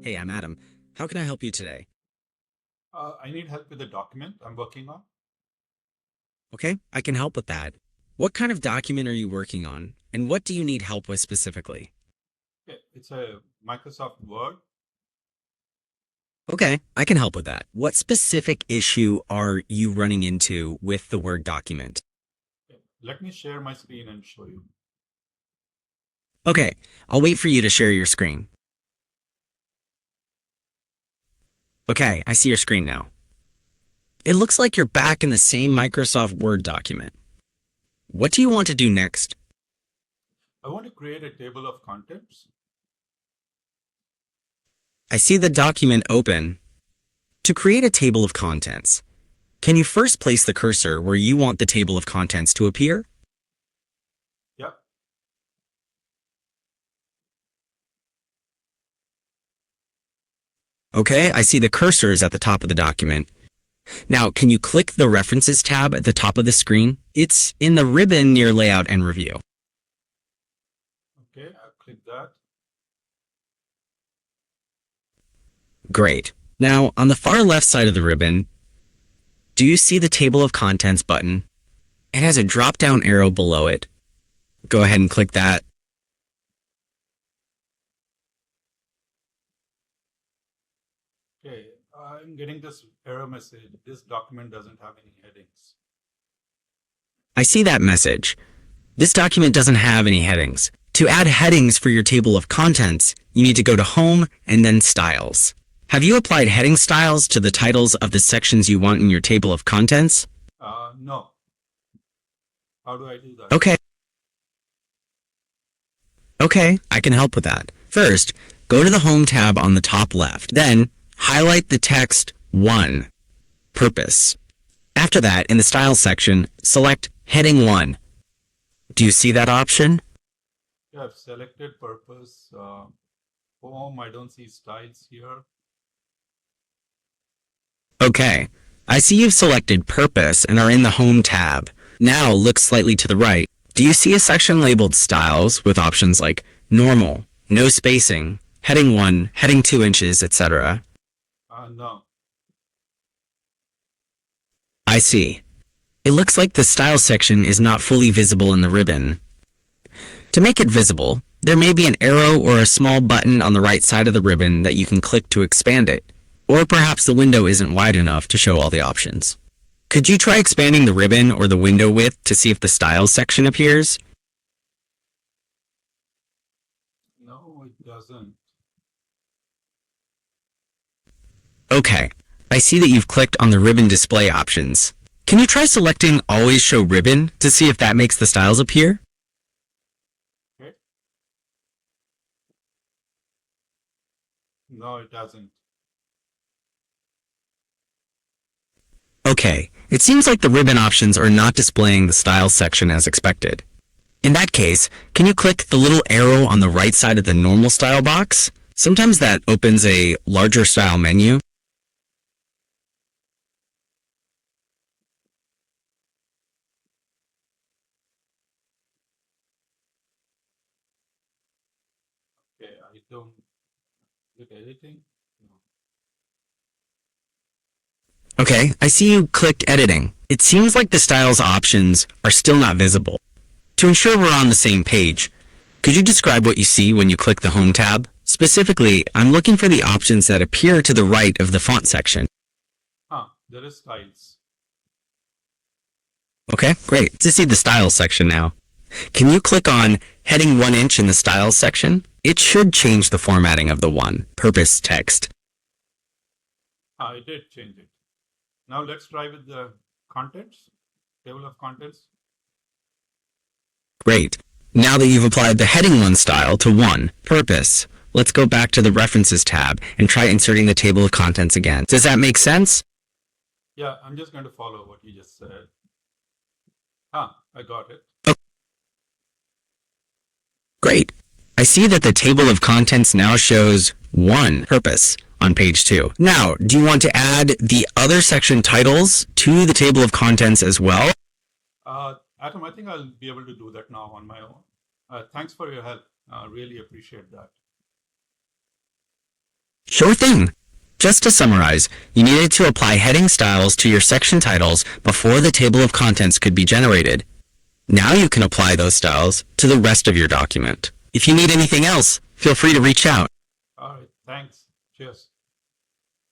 Hey, I'm Adam. How can I help you today? I need help with a document I'm working on. Okay, I can help with that. What kind of document are you working on? And what do you need help with specifically? Okay, it's a Microsoft Word. Okay, I can help with that. What specific issue are you running into with the Word document? Okay, let me share my screen and show you. Okay, I'll wait for you to share your screen. Okay, I see your screen now. It looks like you're back in the same Microsoft Word document. What do you want to do next? I want to create a table of contents. I see the document open. To create a table of contents, can you first place the cursor where you want the table of contents to appear? Yeah, Okay, I see the cursor is at the top of the document. Now, can you click the References tab at the top of the screen? It's in the ribbon near Layout and Review. okay, I'll click that. Great. Now, on the far left side of the ribbon, do you see the Table of Contents button? It has a drop-down arrow below it. Go ahead and click that. Okay, I'm getting this error message. This document doesn't have any headings. I see that message. This document doesn't have any headings. To add headings for your table of contents, you need to go to Home and then Styles. Have you applied heading styles to the titles of the sections you want in your table of contents? No. How do I do that? Okay. Okay, I can help with that. First, go to the Home tab on the top left. Then, highlight the text 1, Purpose. After that, in the Styles section, select Heading 1. Do you see that option? Yeah, I've selected purpose. Home, I don't see styles here. Okay, I see you've selected Purpose and are in the Home tab. Now look slightly to the right. Do you see a section labeled Styles with options like Normal, No Spacing, Heading 1, Heading 2 inches, etc.? No. I see. It looks like the Styles section is not fully visible in the ribbon. To make it visible, there may be an arrow or a small button on the right side of the ribbon that you can click to expand it. Or perhaps the window isn't wide enough to show all the options. Could you try expanding the ribbon or the window width to see if the Styles section appears? No, it doesn't. Okay, I see that you've clicked on the ribbon display options. Can you try selecting Always Show Ribbon to see if that makes the styles appear? Okay. No, it doesn't. Okay, it seems like the ribbon options are not displaying the styles section as expected. In that case, can you click the little arrow on the right side of the normal style box? Sometimes that opens a larger style menu. Okay, I don't click editing. No. Okay, I see you clicked editing. It seems like the styles options are still not visible. To ensure we're on the same page, could you describe what you see when you click the Home tab? Specifically, I'm looking for the options that appear to the right of the font section. There is styles. Okay, great. To see the Styles section now. Can you click on Heading 1 inch in the Styles section? It should change the formatting of the Purpose text. I did change it. Now let's try with the contents, table of contents. Great. Now that you've applied the Heading 1 style to Purpose, let's go back to the References tab and try inserting the table of contents again. Does that make sense? Yeah, I'm just going to follow what you just said. I got it. Great. I see that the table of contents now shows Purpose on page 2. Now, do you want to add the other section titles to the table of contents as well? Atom, I think I'll be able to do that now on my own. Thanks for your help. Really appreciate that. Sure thing. Just to summarize, you needed to apply heading styles to your section titles before the table of contents could be generated. Now you can apply those styles to the rest of your document. If you need anything else, feel free to reach out. All right, thanks. Cheers.